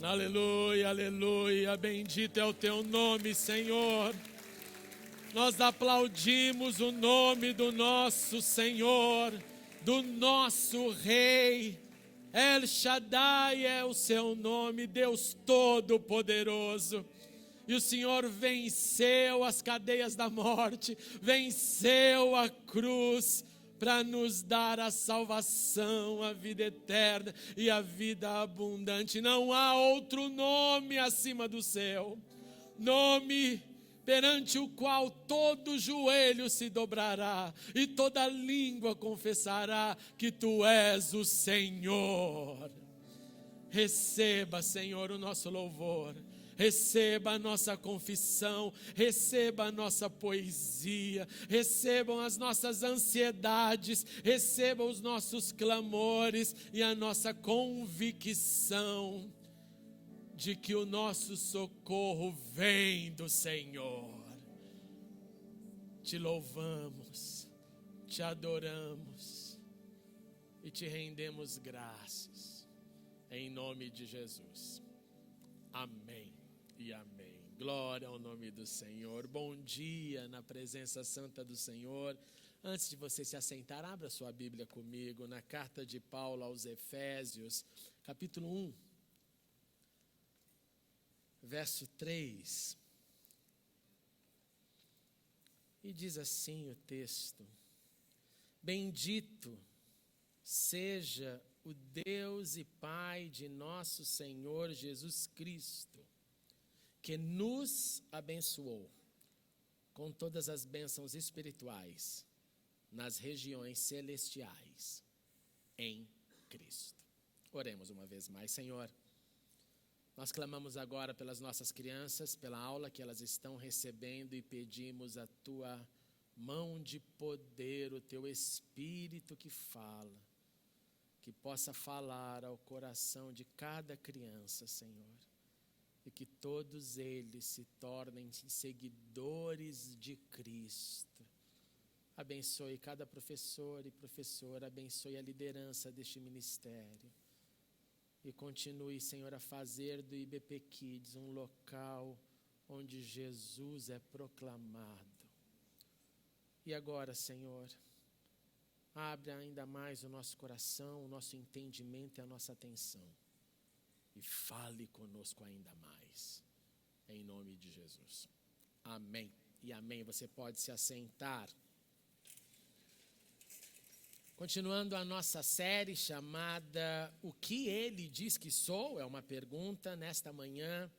Aleluia, aleluia, bendito é o teu nome, Senhor. Nós aplaudimos o nome do nosso Senhor, do nosso Rei. El Shaddai é o seu nome, Deus Todo-Poderoso. E o Senhor venceu as cadeias da morte, venceu a cruz, para nos dar a salvação, a vida eterna e a vida abundante. Não há outro nome acima do seu, nome perante o qual todo joelho se dobrará e toda língua confessará que tu és o Senhor. Receba, Senhor, o nosso louvor. Receba a nossa confissão, receba a nossa poesia, recebam as nossas ansiedades, recebam os nossos clamores e a nossa convicção de que o nosso socorro vem do Senhor. Te louvamos, te adoramos e te rendemos graças, em nome de Jesus. Amém. E amém. Glória ao nome do Senhor. Bom dia na presença santa do Senhor. Antes de você se assentar, abra sua Bíblia comigo na carta de Paulo aos Efésios, capítulo 1, verso 3. E diz assim o texto: Bendito seja o Deus e Pai de nosso Senhor Jesus Cristo, que nos abençoou com todas as bênçãos espirituais nas regiões celestiais em Cristo. Oremos uma vez mais. Senhor, nós clamamos agora pelas nossas crianças, pela aula que elas estão recebendo e pedimos a tua mão de poder, o teu Espírito que fala, que possa falar ao coração de cada criança, Senhor, e que todos eles se tornem seguidores de Cristo. Abençoe cada professor e professora, abençoe a liderança deste ministério e continue, Senhor, a fazer do IBP Kids um local onde Jesus é proclamado. E agora, Senhor, abre ainda mais o nosso coração, o nosso entendimento e a nossa atenção. E fale conosco ainda mais. Em nome de Jesus. Amém. E amém. Você pode se assentar. Continuando a nossa série chamada O que Ele Diz Que Sou? É uma pergunta nesta manhã.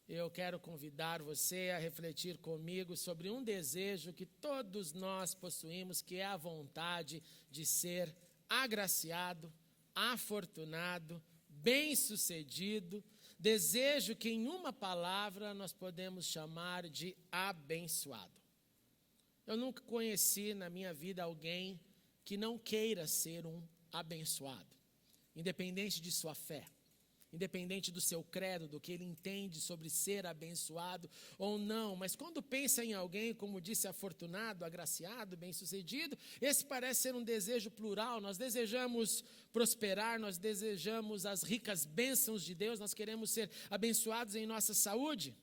Eu quero convidar você a refletir comigo sobre um desejo que todos nós possuímos, que é a vontade de ser agraciado, afortunado, bem-sucedido, desejo que em uma palavra nós podemos chamar de abençoado. Eu nunca conheci na minha vida alguém que não queira ser um abençoado, independente de sua fé. Independente do seu credo, do que ele entende sobre ser abençoado ou não. Mas quando pensa em alguém, como disse, afortunado, agraciado, bem-sucedido, esse parece ser um desejo plural. Nós desejamos prosperar, nós desejamos as ricas bênçãos de Deus, nós queremos ser abençoados em nossa saúde.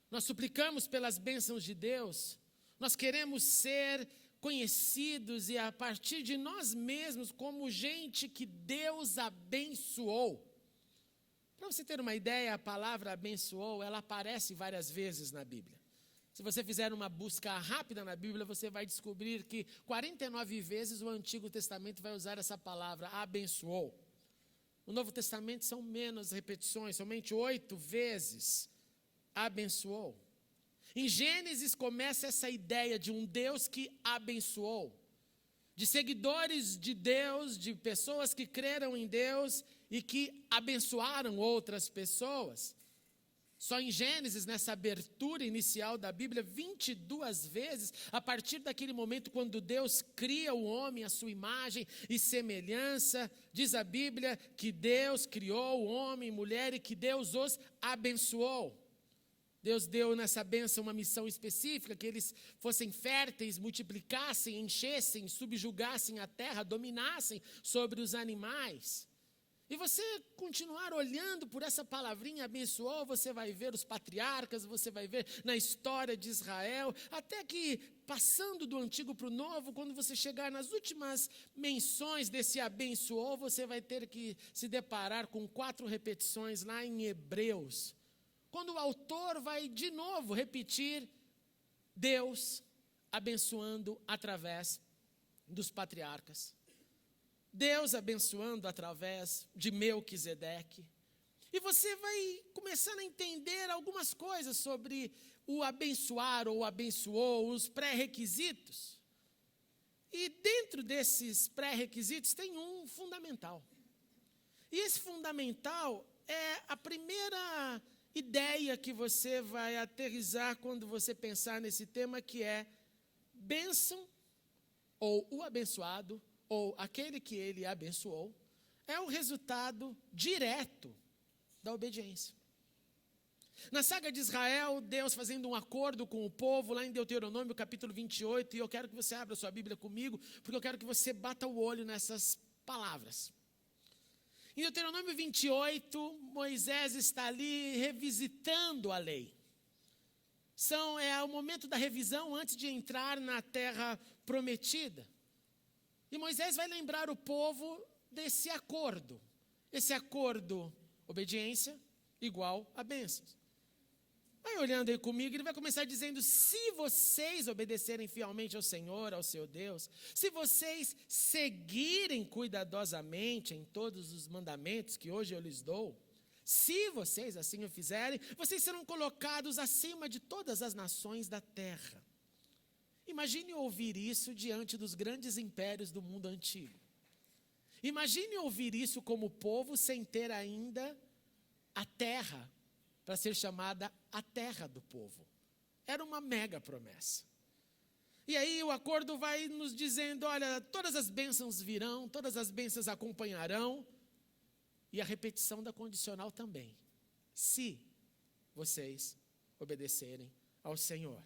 Nós suplicamos pelas bênçãos de Deus, nós queremos ser conhecidos e a partir de nós mesmos como gente que Deus abençoou. Para você ter uma ideia, a palavra abençoou, ela aparece várias vezes na Bíblia. Se você fizer uma busca rápida na Bíblia, você vai descobrir que 49 vezes o Antigo Testamento vai usar essa palavra, abençoou. O Novo Testamento são menos repetições, somente 8 vezes, abençoou. Em Gênesis começa essa ideia de um Deus que abençoou, de seguidores de Deus, de pessoas que creram em Deus e que abençoaram outras pessoas. Só em Gênesis, nessa abertura inicial da Bíblia, 22 vezes, a partir daquele momento quando Deus cria o homem à sua imagem e semelhança, diz a Bíblia que Deus criou o homem e mulher e que Deus os abençoou. Deus deu nessa bênção uma missão específica, que eles fossem férteis, multiplicassem, enchessem, subjugassem a terra, dominassem sobre os animais. E você continuar olhando por essa palavrinha abençoou, você vai ver os patriarcas, você vai ver na história de Israel, até que passando do antigo para o novo, quando você chegar nas últimas menções desse abençoou, você vai ter que se deparar com 4 repetições lá em Hebreus. Quando o autor vai de novo repetir Deus abençoando através dos patriarcas. Deus abençoando através de Melquisedeque. E você vai começando a entender algumas coisas sobre o abençoar ou abençoou, os pré-requisitos. E dentro desses pré-requisitos tem um fundamental. E esse fundamental é a primeira ideia que você vai aterrissar quando você pensar nesse tema, que é bênção, ou o abençoado, ou aquele que ele abençoou, é o resultado direto da obediência. Na saga de Israel, Deus fazendo um acordo com o povo, lá em Deuteronômio capítulo 28, e eu quero que você abra sua Bíblia comigo, porque eu quero que você bata o olho nessas palavras. Em Deuteronômio 28, Moisés está ali revisitando a lei. É o momento da revisão antes de entrar na terra prometida. E Moisés vai lembrar o povo desse acordo. Esse acordo, obediência igual a bênçãos. Vai olhando aí comigo, ele vai começar dizendo: se vocês obedecerem fielmente ao Senhor, ao seu Deus, se vocês seguirem cuidadosamente em todos os mandamentos que hoje eu lhes dou, se vocês assim o fizerem, vocês serão colocados acima de todas as nações da terra. Imagine ouvir isso diante dos grandes impérios do mundo antigo. Imagine ouvir isso como povo sem ter ainda a terra para ser chamada a terra do povo. Era uma mega promessa. E aí o acordo vai nos dizendo: olha, todas as bênçãos virão, todas as bênçãos acompanharão, e a repetição da condicional também, se vocês obedecerem ao Senhor.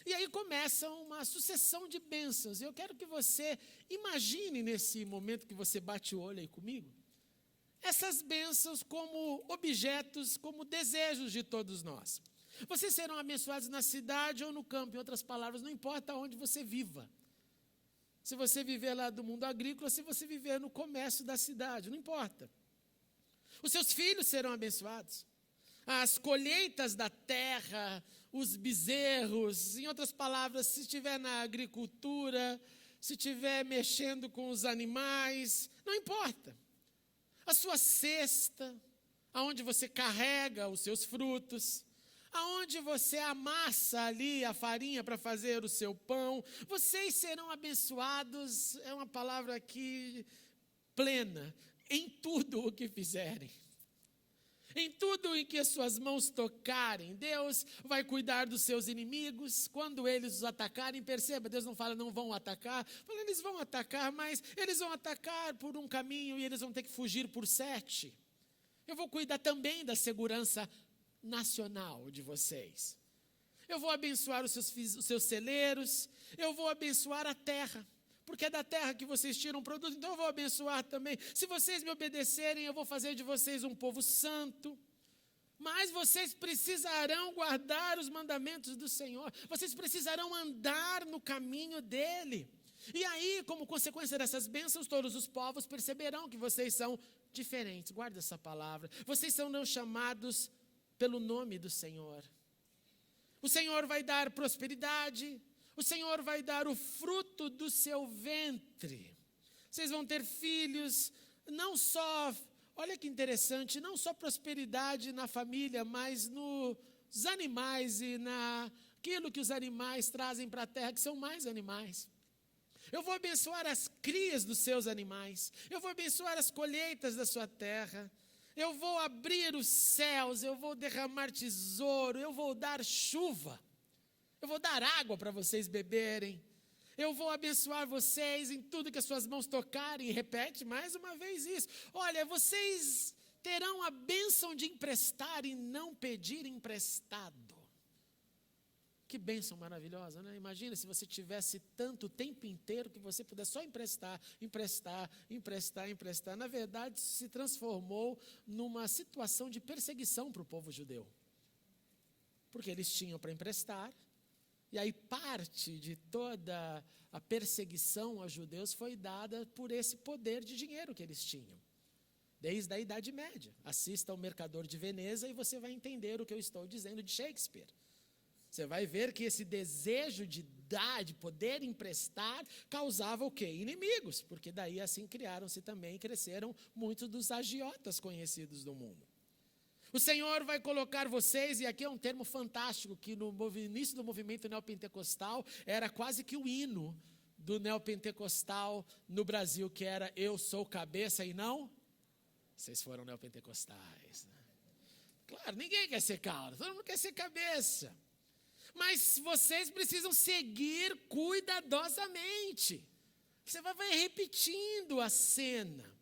E aí começa uma sucessão de bênçãos. E eu quero que você imagine nesse momento que você bate o olho aí comigo, essas bênçãos como objetos, como desejos de todos nós. Vocês serão abençoados na cidade ou no campo. Em outras palavras, não importa onde você viva. Se você viver lá do mundo agrícola, se você viver no comércio da cidade, não importa. Os seus filhos serão abençoados. As colheitas da terra, os bezerros, em outras palavras, se estiver na agricultura, se estiver mexendo com os animais, não importa. A sua cesta, aonde você carrega os seus frutos, aonde você amassa ali a farinha para fazer o seu pão, vocês serão abençoados, é uma palavra aqui plena, em tudo o que fizerem. Em tudo em que as suas mãos tocarem, Deus vai cuidar dos seus inimigos. Quando eles os atacarem, perceba, Deus não fala não vão atacar, fala eles vão atacar, mas eles vão atacar por um caminho e eles vão ter que fugir por 7. Eu vou cuidar também da segurança nacional de vocês. Eu vou abençoar os seus celeiros, eu vou abençoar a terra. Porque é da terra que vocês tiram produto, então eu vou abençoar também. Se vocês me obedecerem, eu vou fazer de vocês um povo santo. Mas vocês precisarão guardar os mandamentos do Senhor. Vocês precisarão andar no caminho dEle. E aí, como consequência dessas bênçãos, todos os povos perceberão que vocês são diferentes. Guarda essa palavra. Vocês serão chamados pelo nome do Senhor. O Senhor vai dar prosperidade. O Senhor vai dar o fruto do seu ventre. Vocês vão ter filhos, não só, olha que interessante, não só prosperidade na família, mas nos animais e naquilo que os animais trazem para a terra, que são mais animais. Eu vou abençoar as crias dos seus animais. Eu vou abençoar as colheitas da sua terra. Eu vou abrir os céus, eu vou derramar tesouro, eu vou dar chuva. Eu vou dar água para vocês beberem. Eu vou abençoar vocês em tudo que as suas mãos tocarem. E repete mais uma vez isso. Olha, vocês terão a bênção de emprestar e não pedir emprestado. Que bênção maravilhosa, né? Imagina se você tivesse tanto o tempo inteiro que você pudesse só emprestar. Na verdade, isso se transformou numa situação de perseguição para o povo judeu. Porque eles tinham para emprestar, e aí parte de toda a perseguição aos judeus foi dada por esse poder de dinheiro que eles tinham. Desde a Idade Média. Assista ao Mercador de Veneza e você vai entender o que eu estou dizendo de Shakespeare. Você vai ver que esse desejo de dar, de poder emprestar, causava o quê? Inimigos, porque daí assim criaram-se também, cresceram muitos dos agiotas conhecidos do mundo. O Senhor vai colocar vocês, e aqui é um termo fantástico, que no início do movimento neopentecostal era quase que o hino do neopentecostal no Brasil, que era eu sou cabeça e não... Vocês foram neopentecostais, né? Claro, ninguém quer ser cauda, todo mundo quer ser cabeça. Mas vocês precisam seguir cuidadosamente. Você vai repetindo a cena.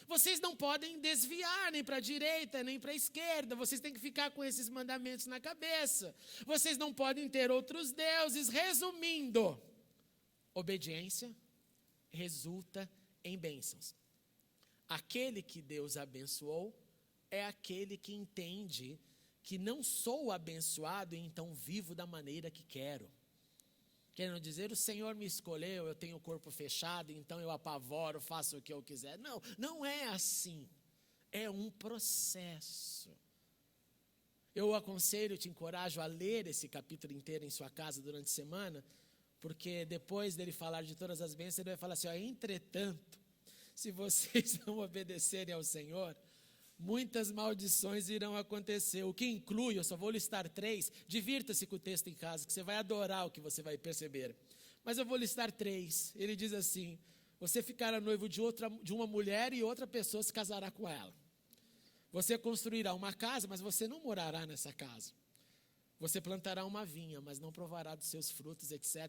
Vocês não podem desviar nem para a direita, nem para a esquerda. Vocês têm que ficar com esses mandamentos na cabeça. Vocês não podem ter outros deuses. Resumindo, obediência resulta em bênçãos. Aquele que Deus abençoou é aquele que entende que não sou abençoado e então vivo da maneira que quero. Querendo dizer, o Senhor me escolheu, eu tenho o corpo fechado, então eu apavoro, faço o que eu quiser. Não, não é assim. É um processo. Eu aconselho, te encorajo a ler esse capítulo inteiro em sua casa durante a semana, porque depois dele falar de todas as bênçãos, ele vai falar assim, entretanto, se vocês não obedecerem ao Senhor, muitas maldições irão acontecer, o que inclui, eu só vou listar 3, divirta-se com o texto em casa, que você vai adorar o que você vai perceber. Mas eu vou listar 3, ele diz assim, você ficará noivo de uma mulher e outra pessoa se casará com ela. Você construirá uma casa, mas você não morará nessa casa. Você plantará uma vinha, mas não provará dos seus frutos, etc,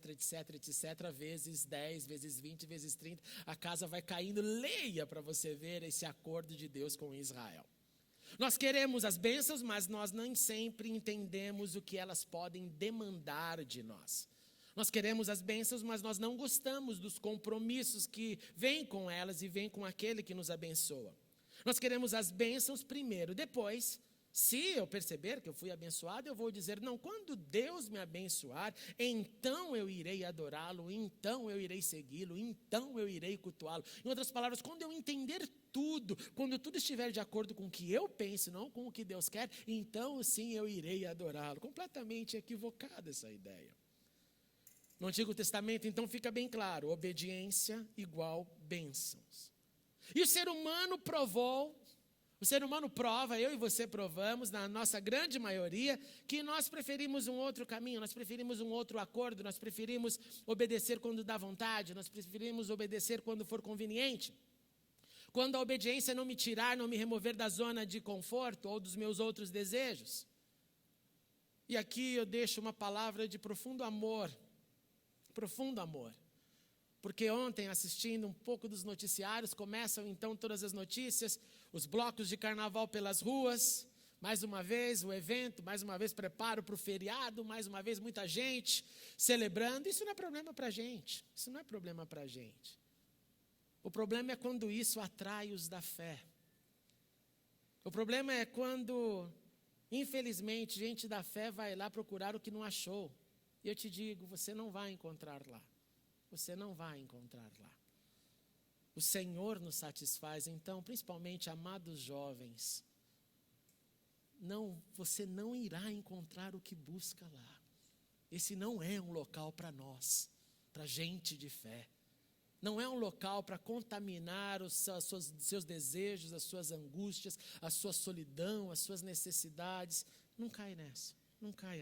vezes 10, vezes 20, vezes 30. A casa vai caindo, leia para você ver esse acordo de Deus com Israel. Nós queremos as bênçãos, mas nós nem sempre entendemos o que elas podem demandar de nós. Nós queremos as bênçãos, mas nós não gostamos dos compromissos que vêm com elas e vêm com aquele que nos abençoa. Nós queremos as bênçãos primeiro, depois... Se eu perceber que eu fui abençoado, eu vou dizer, não, quando Deus me abençoar, então eu irei adorá-lo, então eu irei segui-lo, então eu irei cultuá-lo. Em outras palavras, quando eu entender tudo, quando tudo estiver de acordo com o que eu penso, não com o que Deus quer, então sim eu irei adorá-lo. Completamente equivocada essa ideia. No Antigo Testamento, então, fica bem claro, obediência igual bênçãos. E o ser humano prova, eu e você provamos, na nossa grande maioria, que nós preferimos um outro caminho, nós preferimos um outro acordo, nós preferimos obedecer quando dá vontade, nós preferimos obedecer quando for conveniente. Quando a obediência não me tirar, não me remover da zona de conforto ou dos meus outros desejos. E aqui eu deixo uma palavra de profundo amor. Porque ontem, assistindo um pouco dos noticiários, começam então todas as notícias, os blocos de carnaval pelas ruas, mais uma vez o evento, mais uma vez preparo para o feriado, mais uma vez muita gente celebrando. Isso não é problema para a gente, O problema é quando isso atrai os da fé. O problema é quando, infelizmente, gente da fé vai lá procurar o que não achou. E eu te digo, você não vai encontrar lá. Você não vai encontrar lá. O Senhor nos satisfaz, então, principalmente, amados jovens, você não irá encontrar o que busca lá. Esse não é um local para nós, para gente de fé. Não é um local para contaminar os seus desejos, as suas angústias, a sua solidão, as suas necessidades. Não caia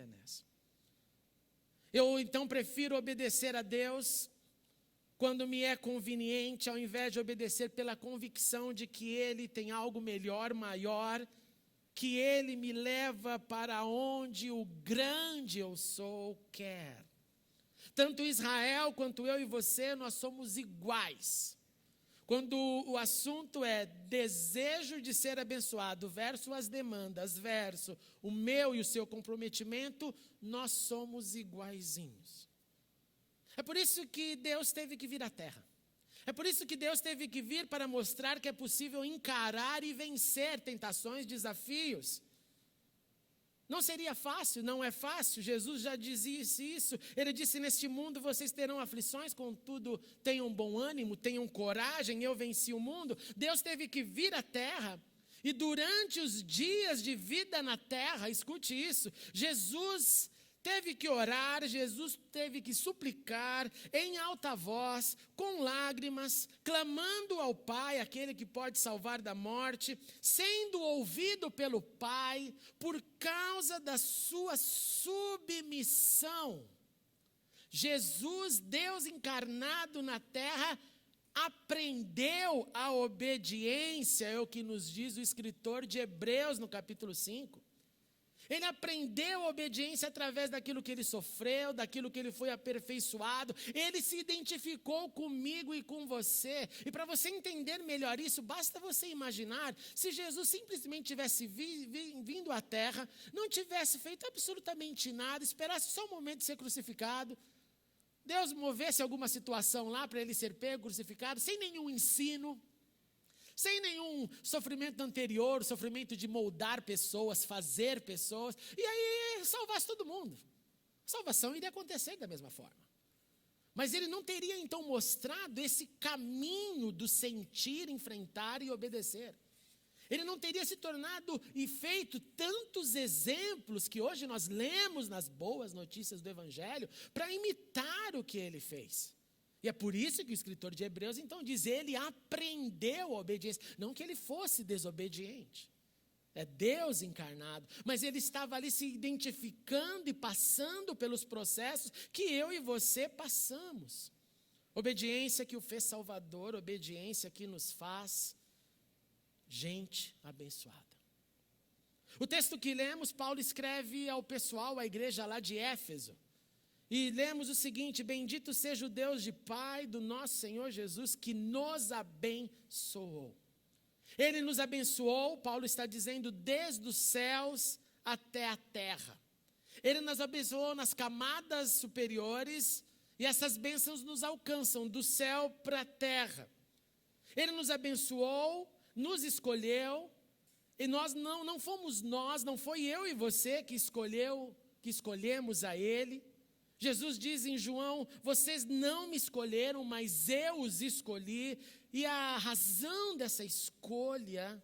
nessa. Eu, então, prefiro obedecer a Deus quando me é conveniente, ao invés de obedecer pela convicção de que Ele tem algo melhor, maior, que Ele me leva para onde o grande eu sou quer. Tanto Israel quanto eu e você, nós somos iguais. Quando o assunto é desejo de ser abençoado versus as demandas, versus o meu e o seu comprometimento, nós somos iguaizinhos. É por isso que Deus teve que vir à terra. É por isso que Deus teve que vir para mostrar que é possível encarar e vencer tentações, desafios. Não seria fácil, não é fácil. Jesus já dizia isso. Ele disse, neste mundo vocês terão aflições, contudo tenham bom ânimo, tenham coragem, eu venci o mundo. Deus teve que vir à terra. E durante os dias de vida na terra, escute isso, Jesus teve que orar, Jesus teve que suplicar em alta voz, com lágrimas, clamando ao Pai, aquele que pode salvar da morte, sendo ouvido pelo Pai por causa da sua submissão. Jesus, Deus encarnado na terra, aprendeu a obediência, é o que nos diz o escritor de Hebreus no capítulo 5. Ele aprendeu a obediência através daquilo que ele sofreu, daquilo que ele foi aperfeiçoado. Ele se identificou comigo e com você. E para você entender melhor isso, basta você imaginar se Jesus simplesmente tivesse vindo à terra, não tivesse feito absolutamente nada, esperasse só o momento de ser crucificado, Deus movesse alguma situação lá para ele ser pego, crucificado, sem nenhum ensino, sem nenhum sofrimento anterior, sofrimento de moldar pessoas, fazer pessoas, e aí salvasse todo mundo. A salvação iria acontecer da mesma forma. Mas ele não teria então mostrado esse caminho do sentir, enfrentar e obedecer. Ele não teria se tornado e feito tantos exemplos que hoje nós lemos nas boas notícias do Evangelho para imitar o que ele fez. E é por isso que o escritor de Hebreus então diz, ele aprendeu a obediência, não que ele fosse desobediente, é Deus encarnado, mas ele estava ali se identificando e passando pelos processos que eu e você passamos. Obediência que o fez Salvador, obediência que nos faz gente abençoada. O texto que lemos, Paulo escreve ao pessoal, à igreja lá de Éfeso, e lemos o seguinte, bendito seja o Deus de Pai do nosso Senhor Jesus, que nos abençoou. Ele nos abençoou, Paulo está dizendo, desde os céus até a terra. Ele nos abençoou nas camadas superiores, e essas bênçãos nos alcançam do céu para a terra. Ele nos abençoou, nos escolheu, e não fomos nós, não foi eu e você que escolhemos a Ele. Jesus diz em João, vocês não me escolheram, mas eu os escolhi. E a razão dessa escolha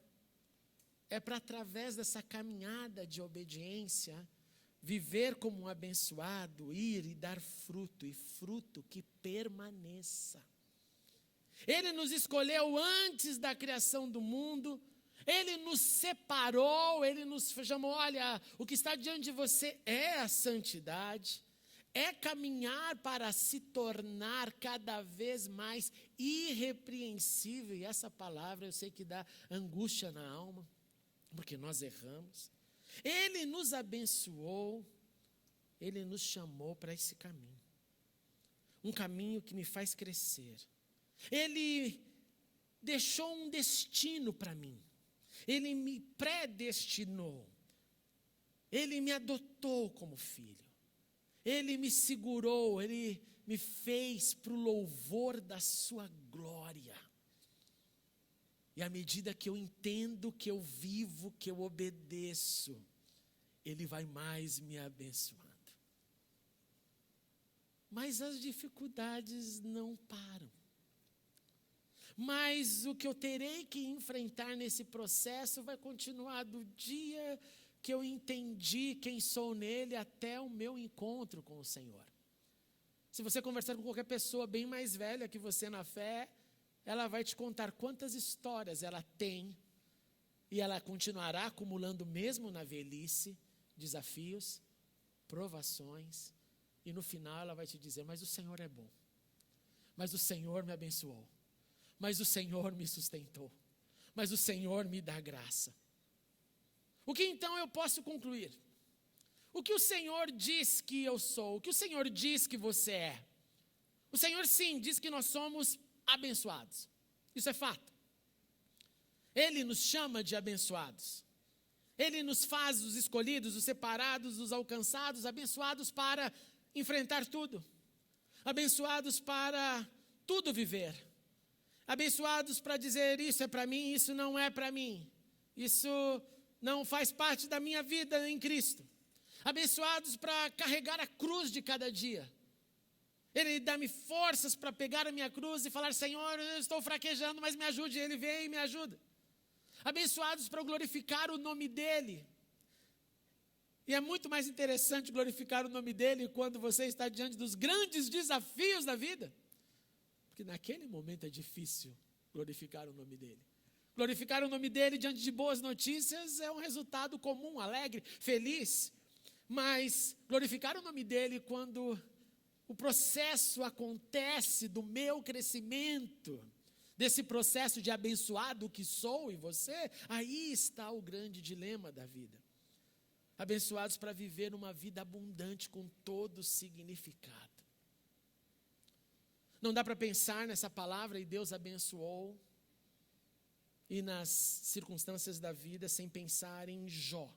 é para, através dessa caminhada de obediência, viver como um abençoado, ir e dar fruto, e fruto que permaneça. Ele nos escolheu antes da criação do mundo, Ele nos separou, Ele nos chamou, olha, o que está diante de você é a santidade, é caminhar para se tornar cada vez mais irrepreensível. E essa palavra eu sei que dá angústia na alma, porque nós erramos. Ele nos abençoou, Ele nos chamou para esse caminho. Um caminho que me faz crescer. Ele deixou um destino para mim. Ele me predestinou. Ele me adotou como filho. Ele me segurou, Ele me fez para o louvor da sua glória. E à medida que eu entendo, que eu vivo, que eu obedeço, Ele vai mais me abençoando. Mas as dificuldades não param. Mas o que eu terei que enfrentar nesse processo vai continuar do dia que eu entendi quem sou nele até o meu encontro com o Senhor. Se você conversar com qualquer pessoa bem mais velha que você na fé, ela vai te contar quantas histórias ela tem e ela continuará acumulando mesmo na velhice, desafios, provações, e no final ela vai te dizer, mas o Senhor é bom, mas o Senhor me abençoou, mas o Senhor me sustentou, mas o Senhor me dá graça. O que então eu posso concluir? O que o Senhor diz que eu sou? O que o Senhor diz que você é? O Senhor sim diz que nós somos abençoados. Isso é fato. Ele nos chama de abençoados. Ele nos faz os escolhidos, os separados, os alcançados, abençoados para enfrentar tudo. Abençoados para tudo viver. Abençoados para dizer: isso é para mim, isso não é para mim. Isso não faz parte da minha vida em Cristo. Abençoados para carregar a cruz de cada dia. Ele dá-me forças para pegar a minha cruz e falar: Senhor, eu estou fraquejando, mas me ajude. Ele vem e me ajuda. Abençoados para glorificar o nome dEle. E é muito mais interessante glorificar o nome dEle quando você está diante dos grandes desafios da vida. Porque naquele momento é difícil glorificar o nome dEle. Glorificar o nome dEle diante de boas notícias é um resultado comum, alegre, feliz. Mas glorificar o nome dEle quando o processo acontece do meu crescimento, desse processo de abençoado que sou em você, aí está o grande dilema da vida. Abençoados para viver uma vida abundante com todo significado. Não dá para pensar nessa palavra e Deus abençoou e nas circunstâncias da vida sem pensar em Jó.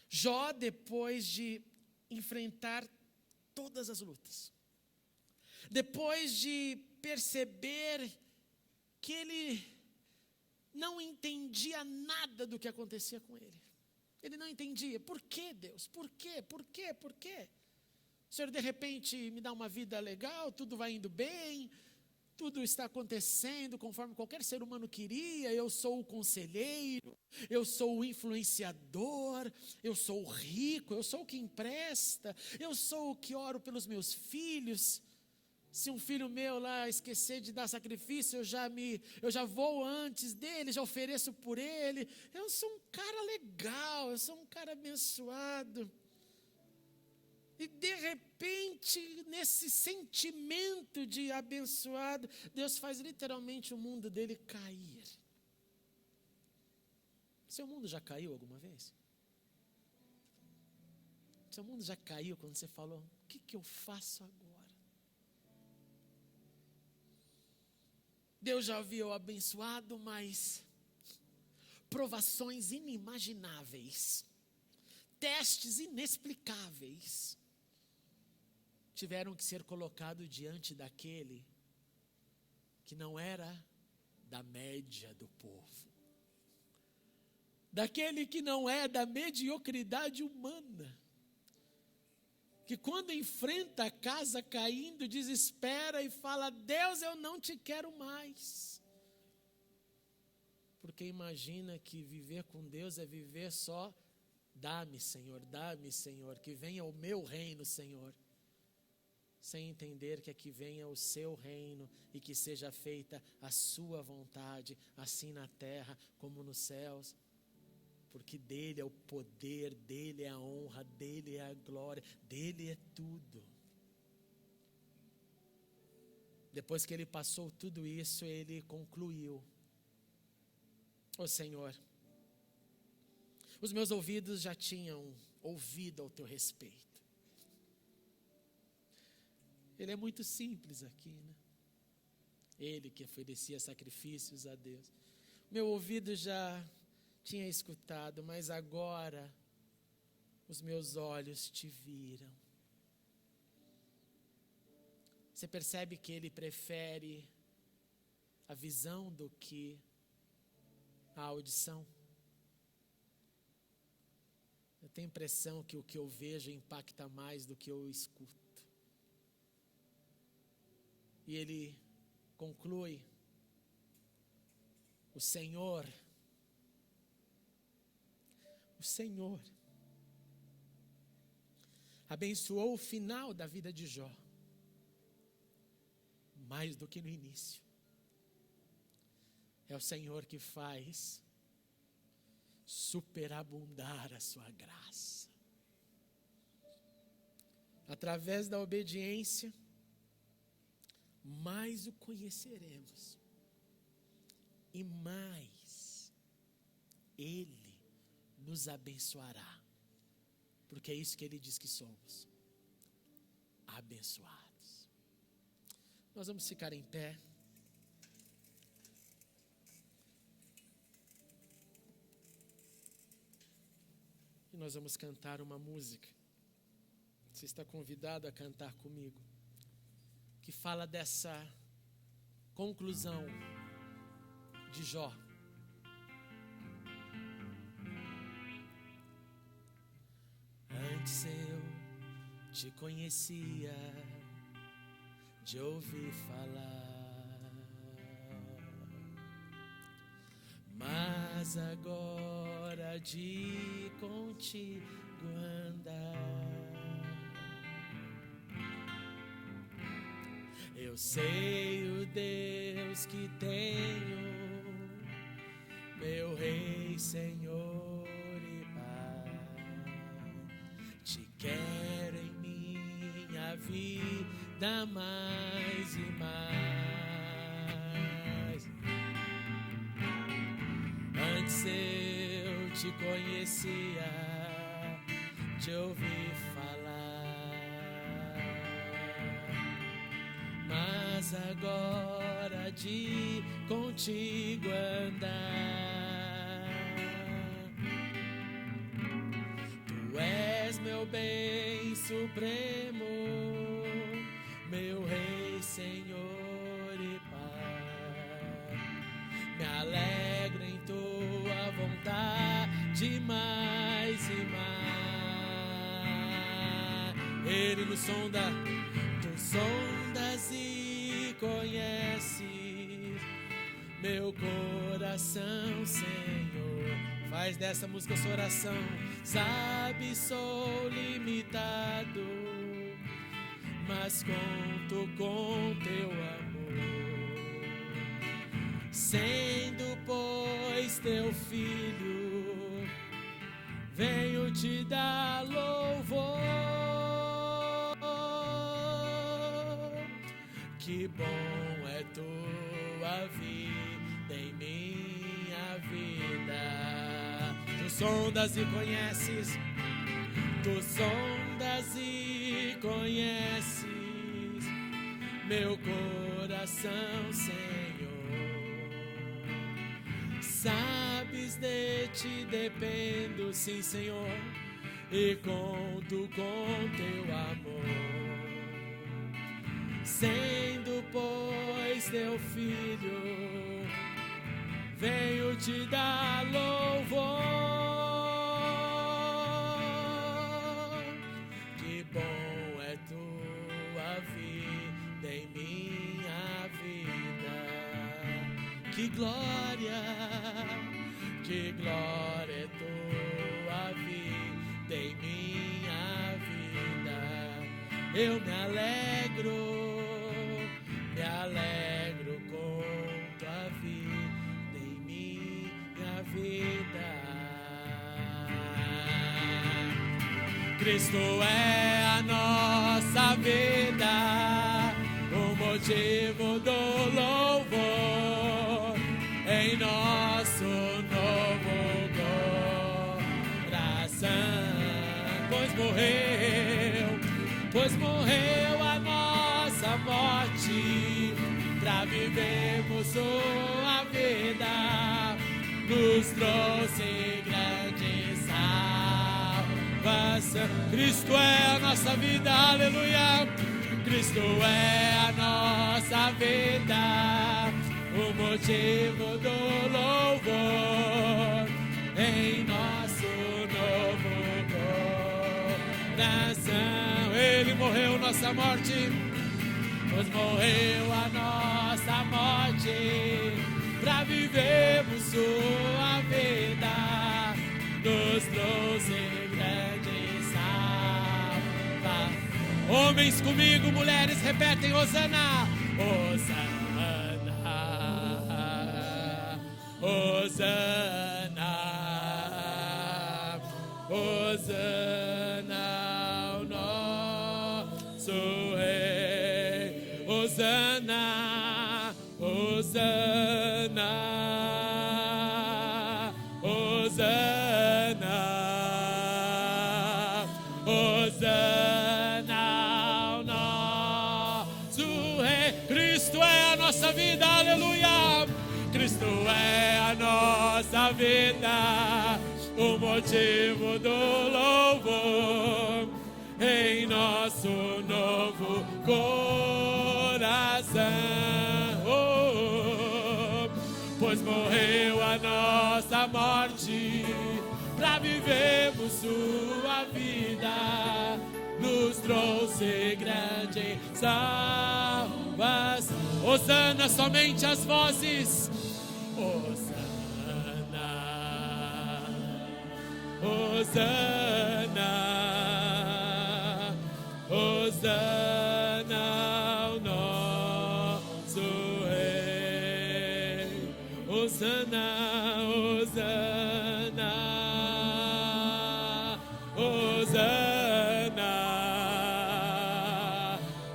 Jó, depois de enfrentar todas as lutas, depois de perceber que ele não entendia nada do que acontecia com ele. Ele não entendia. Por que, Deus? Por quê? Por quê? Por quê? O Senhor de repente me dá uma vida legal, tudo vai indo bem, tudo está acontecendo conforme qualquer ser humano queria. Eu sou o conselheiro, eu sou o influenciador, eu sou o rico, eu sou o que empresta, eu sou o que oro pelos meus filhos. Se um filho meu lá esquecer de dar sacrifício, eu já vou antes dele, já ofereço por ele. Eu sou um cara legal, eu sou um cara abençoado. E de repente, nesse sentimento de abençoado, Deus faz literalmente o mundo dele cair. Seu mundo já caiu alguma vez? Seu mundo já caiu quando você falou: o que eu faço agora? Deus já havia o abençoado, mas provações inimagináveis, testes inexplicáveis, tiveram que ser colocados diante daquele que não era da média do povo, daquele que não é da mediocridade humana, que quando enfrenta a casa caindo, desespera e fala: Deus, eu não te quero mais. Porque imagina que viver com Deus é viver só: dá-me, Senhor, que venha o meu reino, Senhor. Sem entender que aqui venha o seu reino e que seja feita a sua vontade, assim na terra como nos céus. Porque dele é o poder, dele é a honra, dele é a glória, dele é tudo. Depois que ele passou tudo isso, ele concluiu: ó Senhor, os meus ouvidos já tinham ouvido ao teu respeito. Ele é muito simples aqui, né? Ele que oferecia sacrifícios a Deus. Meu ouvido já tinha escutado, mas agora os meus olhos te viram. Você percebe que ele prefere a visão do que a audição? Eu tenho a impressão que o que eu vejo impacta mais do que eu escuto. E ele conclui: o Senhor abençoou o final da vida de Jó, mais do que no início. É o Senhor que faz superabundar a sua graça. Através da obediência, mais o conheceremos e mais Ele nos abençoará, porque é isso que Ele diz que somos, abençoados. Nós vamos ficar em pé. e nós vamos cantar uma música. Você está convidado a cantar comigo, que fala dessa conclusão de Jó. Antes eu te conhecia de ouvir falar, mas agora de contigo andar, eu sei o Deus que tenho, meu Rei, Senhor e Pai. Te quero em minha vida mais e mais. Antes eu te conhecia, te ouvi falar, mas agora de contigo andar, tu és meu bem supremo, meu Rei, Senhor e Pai. Me alegro em tua vontade mais e mais. Ele nos sonda, tu sondas e conheces meu coração, Senhor. Faz dessa música sua oração. Sabe, sou limitado, mas conto com teu amor. Sendo, pois, teu filho, venho te dar louvor. Que bom é tua vida em minha vida. Tu sondas e conheces, tu sondas e conheces meu coração, Senhor. Sabes, de ti dependo, sim, Senhor, e conto com teu amor. Sendo, pois, teu filho, venho te dar louvor. Que bom é tua vida em minha vida. Que glória é tua vida em minha vida. Eu me alegro com tua vida em minha vida. Cristo é a nossa vida, o motivo do louvor em nosso novo coração. Pois morreu a nossa morte, pra vivermos sua vida, nos trouxe grande salvação. Cristo é a nossa vida, aleluia. Cristo é a nossa vida, o motivo do louvor em nosso novo coração. Ele morreu nossa morte, pois morreu a nossa morte, pra vivermos sua vida, nos trouxe grande salvação. Homens comigo, mulheres repetem: Hosana, Hosana, Hosana, Hosana ao nosso Rei. Hosana, Hosana, Hosana, Hosana ao nosso Rei. Cristo é a nossa vida, aleluia. Cristo é a nossa vida, o o motivo do louvor em nosso novo coração. Pois morreu a nossa morte, pra vivermos sua vida, nos trouxe grande salvação. Hosana, somente as vozes. Hosana, Hosana, Hosana ao nosso Rei. Hosana, Hosana, Hosana,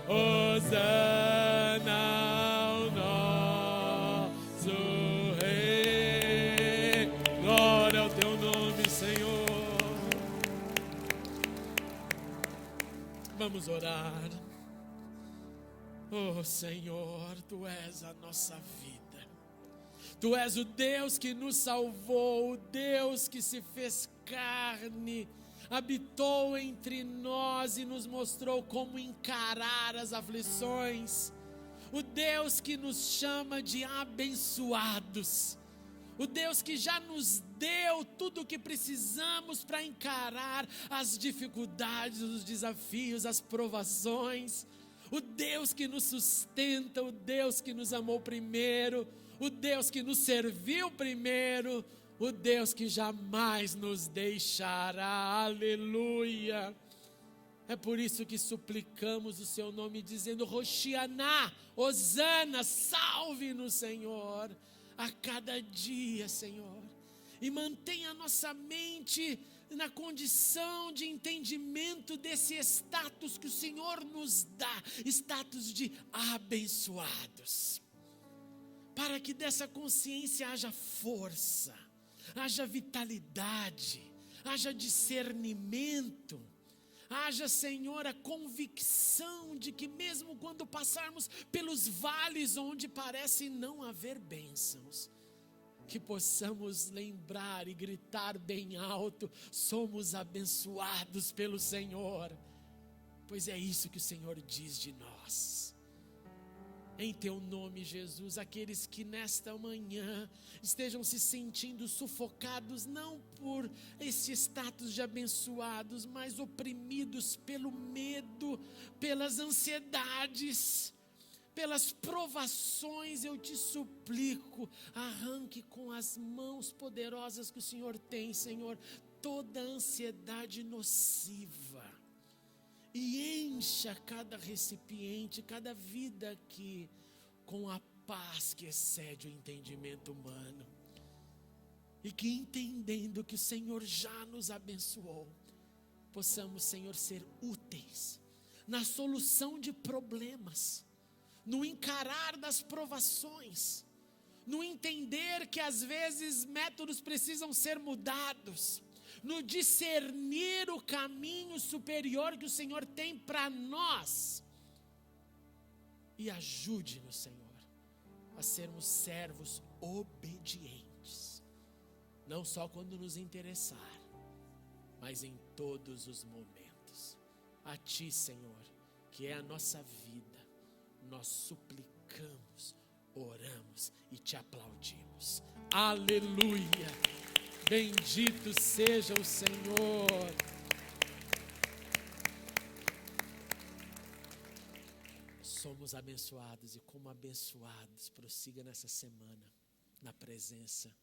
Hosana ao nosso Rei. Glória ao teu nome, Senhor. Vamos orar. Oh Senhor, Tu és a nossa vida. Tu és o Deus que nos salvou, o Deus que se fez carne, habitou entre nós e nos mostrou como encarar as aflições. O Deus que nos chama de abençoados. O Deus que já nos deu tudo o que precisamos para encarar as dificuldades, os desafios, as provações. O Deus que nos sustenta, o Deus que nos amou primeiro, o Deus que nos serviu primeiro, o Deus que jamais nos deixará. Aleluia! É por isso que suplicamos o seu nome, dizendo: Roshianá, Hosana, salve-nos, Senhor, a cada dia, Senhor. E mantenha a nossa mente na condição de entendimento desse status que o Senhor nos dá, status de abençoados. Para que dessa consciência haja força, haja vitalidade, haja discernimento, haja, Senhor, a convicção de que mesmo quando passarmos pelos vales onde parece não haver bênçãos, que possamos lembrar e gritar bem alto: somos abençoados pelo Senhor, pois é isso que o Senhor diz de nós. Em teu nome, Jesus, aqueles que nesta manhã estejam se sentindo sufocados, não por esse status de abençoados, mas oprimidos pelo medo, pelas ansiedades, pelas provações, eu te suplico, arranque com as mãos poderosas que o Senhor tem, Senhor, toda ansiedade nociva. E encha cada recipiente, cada vida aqui, com a paz que excede o entendimento humano. E que, entendendo que o Senhor já nos abençoou, possamos, Senhor, ser úteis na solução de problemas, no encarar das provações, no entender que às vezes métodos precisam ser mudados, no discernir o caminho superior que o Senhor tem para nós. E ajude-nos, Senhor, a sermos servos obedientes, não só quando nos interessar, mas em todos os momentos. A Ti, Senhor, que é a nossa vida, nós suplicamos, oramos e Te aplaudimos. Aleluia! Bendito seja o Senhor. Somos abençoados e como abençoados, prossiga nessa semana na presença